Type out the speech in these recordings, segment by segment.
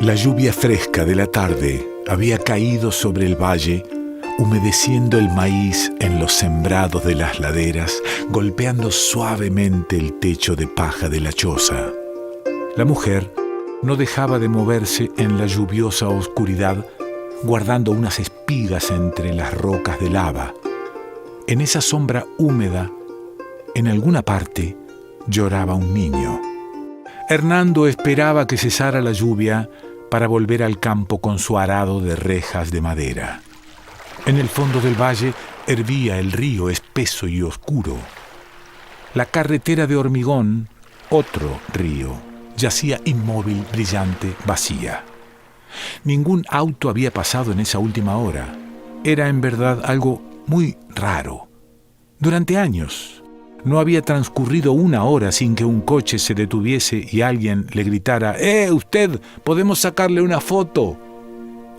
La lluvia fresca de la tarde había caído sobre el valle, humedeciendo el maíz en los sembrados de las laderas, golpeando suavemente el techo de paja de la choza. La mujer no dejaba de moverse en la lluviosa oscuridad, guardando unas espigas entre las rocas de lava. En esa sombra húmeda, en alguna parte, lloraba un niño. Hernando esperaba que cesara la lluvia para volver al campo con su arado de rejas de madera. En el fondo del valle hervía el río espeso y oscuro. La carretera de hormigón, otro río, yacía inmóvil, brillante, vacía. Ningún auto había pasado en esa última hora. Era en verdad algo muy raro. Durante años no había transcurrido una hora sin que un coche se detuviese y alguien le gritara: usted, ¿podemos sacarle una foto?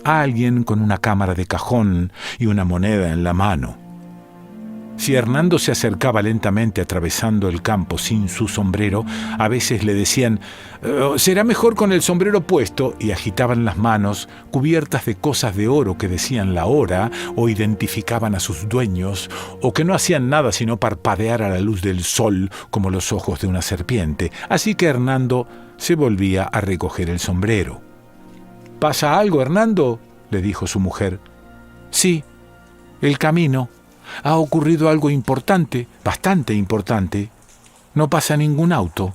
A alguien con una cámara de cajón y una moneda en la mano. Si Hernando se acercaba lentamente atravesando el campo sin su sombrero, a veces le decían: «Será mejor con el sombrero puesto», y agitaban las manos cubiertas de cosas de oro que decían la hora o identificaban a sus dueños, o que no hacían nada sino parpadear a la luz del sol como los ojos de una serpiente. Así que Hernando se volvía a recoger el sombrero. «¿Pasa algo, Hernando?», le dijo su mujer. «Sí, el camino. Ha ocurrido algo importante, bastante importante. No pasa ningún auto».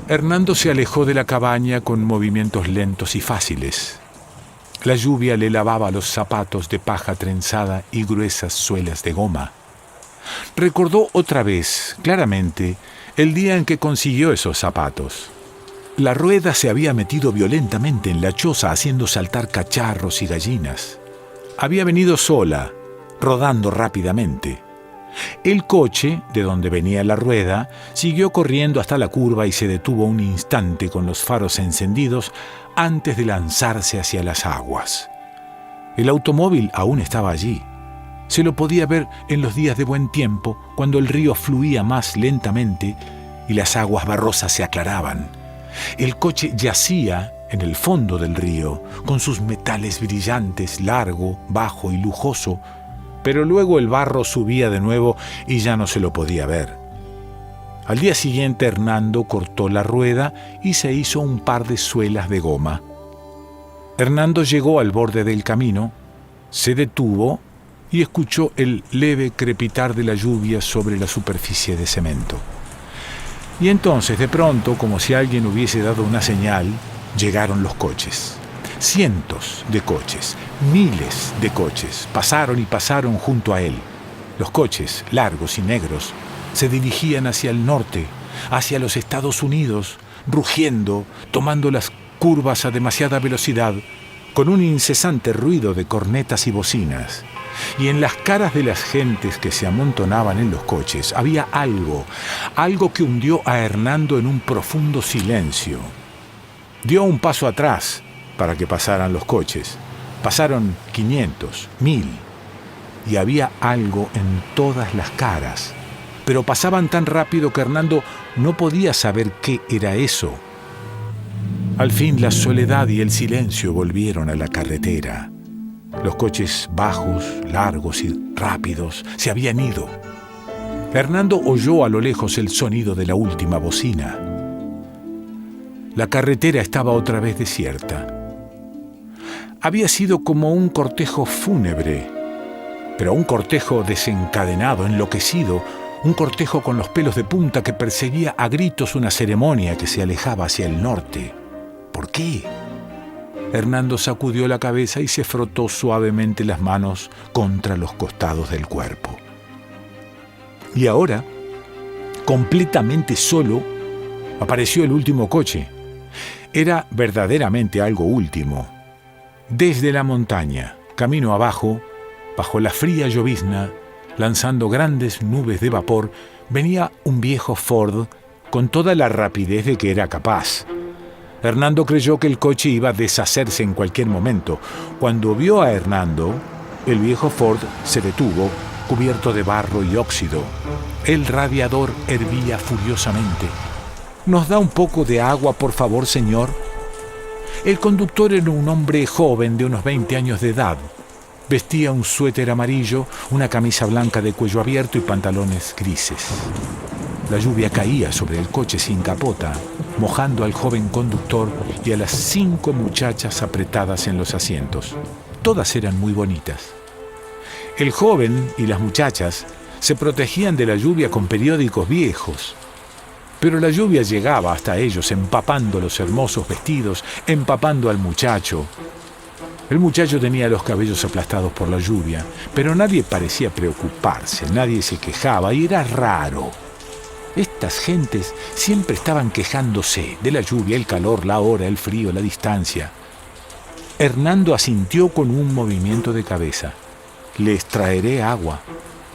Hernando se alejó de la cabaña con movimientos lentos y fáciles. La lluvia le lavaba los zapatos de paja trenzada y gruesas suelas de goma. Recordó otra vez, claramente, el día en que consiguió esos zapatos. La rueda se había metido violentamente en la choza, haciendo saltar cacharros y gallinas. Había venido sola, rodando rápidamente. El coche, de donde venía la rueda, siguió corriendo hasta la curva y se detuvo un instante con los faros encendidos antes de lanzarse hacia las aguas. El automóvil aún estaba allí. Se lo podía ver en los días de buen tiempo, cuando el río fluía más lentamente y las aguas barrosas se aclaraban. El coche yacía en el fondo del río, con sus metales brillantes, largo, bajo y lujoso, pero luego el barro subía de nuevo y ya no se lo podía ver. Al día siguiente Hernando cortó la rueda y se hizo un par de suelas de goma. Hernando llegó al borde del camino, se detuvo y escuchó el leve crepitar de la lluvia sobre la superficie de cemento. Y entonces, de pronto, como si alguien hubiese dado una señal, llegaron los coches. Cientos de coches, miles de coches, pasaron y pasaron junto a él. Los coches, largos y negros, se dirigían hacia el norte, hacia los Estados Unidos, rugiendo, tomando las curvas a demasiada velocidad, con un incesante ruido de cornetas y bocinas. Y en las caras de las gentes que se amontonaban en los coches había algo que hundió a Hernando en un profundo silencio. Dio un paso atrás para que pasaran los coches. Pasaron 500, 1000, y había algo en todas las caras, pero pasaban tan rápido que Hernando no podía saber qué era eso. Al fin la soledad y el silencio volvieron a la carretera. Los coches bajos, largos y rápidos se habían ido. Hernando oyó a lo lejos el sonido de la última bocina. La carretera estaba otra vez desierta. Había sido como un cortejo fúnebre, pero un cortejo desencadenado, enloquecido, un cortejo con los pelos de punta que perseguía a gritos una ceremonia que se alejaba hacia el norte. ¿Por qué? Hernando sacudió la cabeza y se frotó suavemente las manos contra los costados del cuerpo. Y ahora, completamente solo, apareció el último coche. Era verdaderamente algo último. Desde la montaña, camino abajo, bajo la fría llovizna, lanzando grandes nubes de vapor, venía un viejo Ford con toda la rapidez de que era capaz. Hernando creyó que el coche iba a deshacerse en cualquier momento. Cuando vio a Hernando, el viejo Ford se detuvo, cubierto de barro y óxido. El radiador hervía furiosamente. «¿Nos da un poco de agua, por favor, señor?». El conductor era un hombre joven de unos 20 años de edad. Vestía un suéter amarillo, una camisa blanca de cuello abierto y pantalones grises. La lluvia caía sobre el coche sin capota, mojando al joven conductor y a las 5 muchachas apretadas en los asientos. Todas eran muy bonitas. El joven y las muchachas se protegían de la lluvia con periódicos viejos. Pero la lluvia llegaba hasta ellos, empapando los hermosos vestidos, empapando al muchacho. El muchacho tenía los cabellos aplastados por la lluvia, pero nadie parecía preocuparse, nadie se quejaba y era raro. Estas gentes siempre estaban quejándose de la lluvia, el calor, la hora, el frío, la distancia. Hernando asintió con un movimiento de cabeza. «Les traeré agua».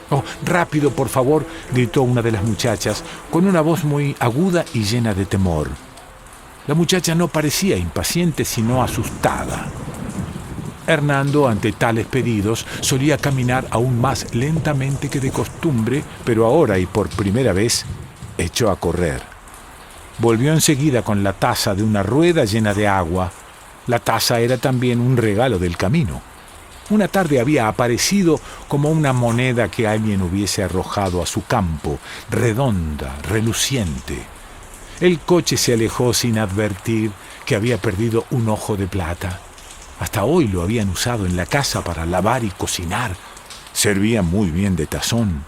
«Oh, rápido, por favor», gritó una de las muchachas, con una voz muy aguda y llena de temor. La muchacha no parecía impaciente, sino asustada. Hernando, ante tales pedidos, solía caminar aún más lentamente que de costumbre, pero ahora y por primera vez, echó a correr. Volvió enseguida con la taza de una rueda llena de agua. La taza era también un regalo del camino. Una tarde había aparecido como una moneda que alguien hubiese arrojado a su campo, redonda, reluciente. El coche se alejó sin advertir que había perdido un ojo de plata. Hasta hoy lo habían usado en la casa para lavar y cocinar. Servía muy bien de tazón.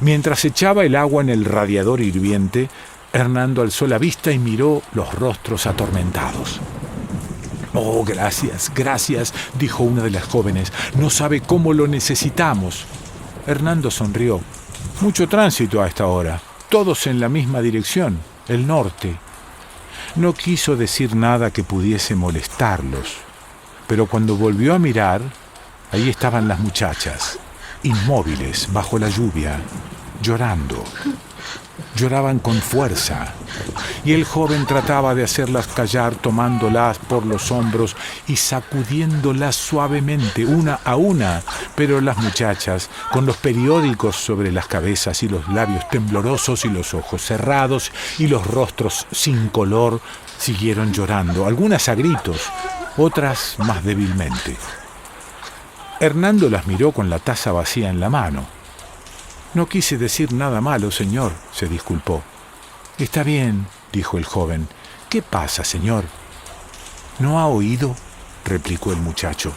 Mientras echaba el agua en el radiador hirviente, Hernando alzó la vista y miró los rostros atormentados. «Oh, gracias, gracias», dijo una de las jóvenes. «No sabe cómo lo necesitamos». Hernando sonrió. «Mucho tránsito a esta hora. Todos en la misma dirección, el norte». No quiso decir nada que pudiese molestarlos. Pero cuando volvió a mirar, ahí estaban las muchachas, inmóviles bajo la lluvia, llorando. Lloraban con fuerza, y el joven trataba de hacerlas callar tomándolas por los hombros y sacudiéndolas suavemente una a una, pero las muchachas, con los periódicos sobre las cabezas y los labios temblorosos y los ojos cerrados y los rostros sin color, siguieron llorando, algunas a gritos, otras más débilmente. Hernando las miró con la taza vacía en la mano. «No quise decir nada malo, señor», se disculpó. «Está bien», dijo el joven. «¿Qué pasa, señor?» «¿No ha oído?», replicó el muchacho.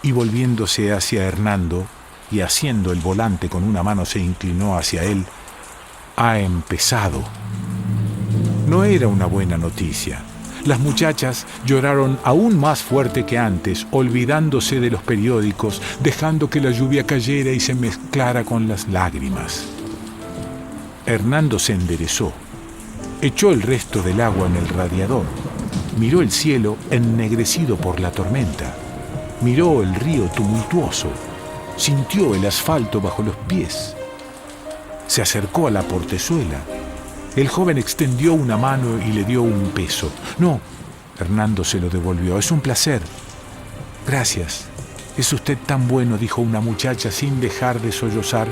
Y volviéndose hacia Hernando y haciendo el volante con una mano se inclinó hacia él. «Ha empezado». No era una buena noticia. Las muchachas lloraron aún más fuerte que antes, olvidándose de los periódicos, dejando que la lluvia cayera y se mezclara con las lágrimas. Hernando se enderezó, echó el resto del agua en el radiador, miró el cielo ennegrecido por la tormenta, miró el río tumultuoso, sintió el asfalto bajo los pies. Se acercó a la portezuela. El joven extendió una mano y le dio un peso. «No», Hernando se lo devolvió. «Es un placer». «Gracias. Es usted tan bueno», dijo una muchacha sin dejar de sollozar.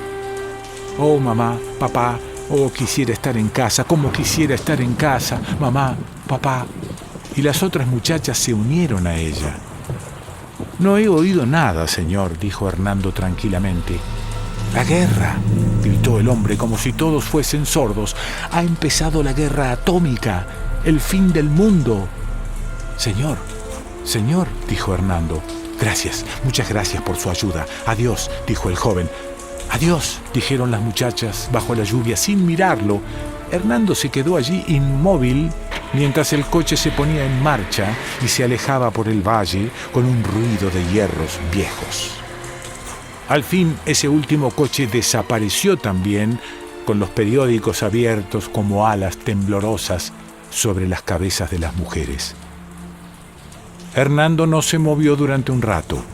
«Oh, mamá, papá, oh, quisiera estar en casa, cómo quisiera estar en casa, mamá, papá». Y las otras muchachas se unieron a ella. «No he oído nada, señor», dijo Hernando tranquilamente. «La guerra», gritó el hombre como si todos fuesen sordos. «Ha empezado la guerra atómica, el fin del mundo». «Señor, señor», dijo Hernando. «Gracias, muchas gracias por su ayuda. Adiós», dijo el joven. «Adiós», dijeron las muchachas bajo la lluvia sin mirarlo. Hernando se quedó allí inmóvil mientras el coche se ponía en marcha y se alejaba por el valle con un ruido de hierros viejos. Al fin, ese último coche desapareció también, con los periódicos abiertos como alas temblorosas sobre las cabezas de las mujeres. Hernando no se movió durante un rato.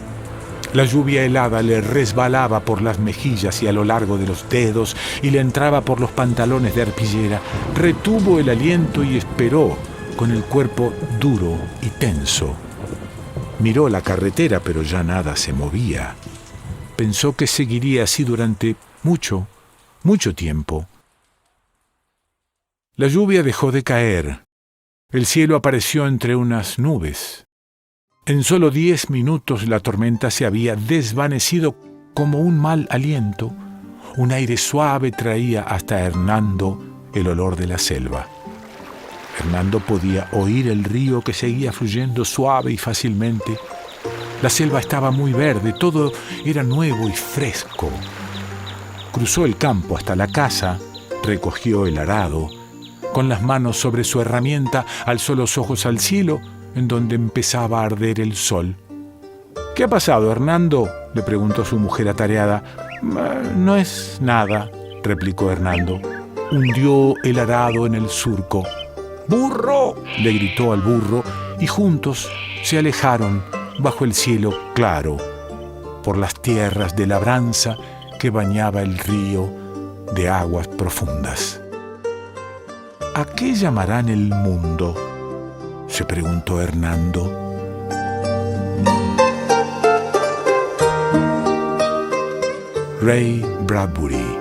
La lluvia helada le resbalaba por las mejillas y a lo largo de los dedos y le entraba por los pantalones de arpillera. Retuvo el aliento y esperó, con el cuerpo duro y tenso. Miró la carretera, pero ya nada se movía. Pensó que seguiría así durante mucho tiempo. La lluvia dejó de caer. El cielo apareció entre unas nubes. En solo 10 minutos la tormenta se había desvanecido como un mal aliento. Un aire suave traía hasta Hernando el olor de la selva. Hernando podía oír el río que seguía fluyendo suave y fácilmente. La selva estaba muy verde, todo era nuevo y fresco. Cruzó el campo hasta la casa, recogió el arado. Con las manos sobre su herramienta, alzó los ojos al cielo, en donde empezaba a arder el sol. «¿Qué ha pasado, Hernando?», le preguntó su mujer atareada. «No es nada», replicó Hernando. Hundió el arado en el surco. «¡Burro!», le gritó al burro, y juntos se alejaron bajo el cielo claro, por las tierras de labranza que bañaba el río de aguas profundas. «¿A qué llamarán el mundo?», se preguntó Hernando. Ray Bradbury.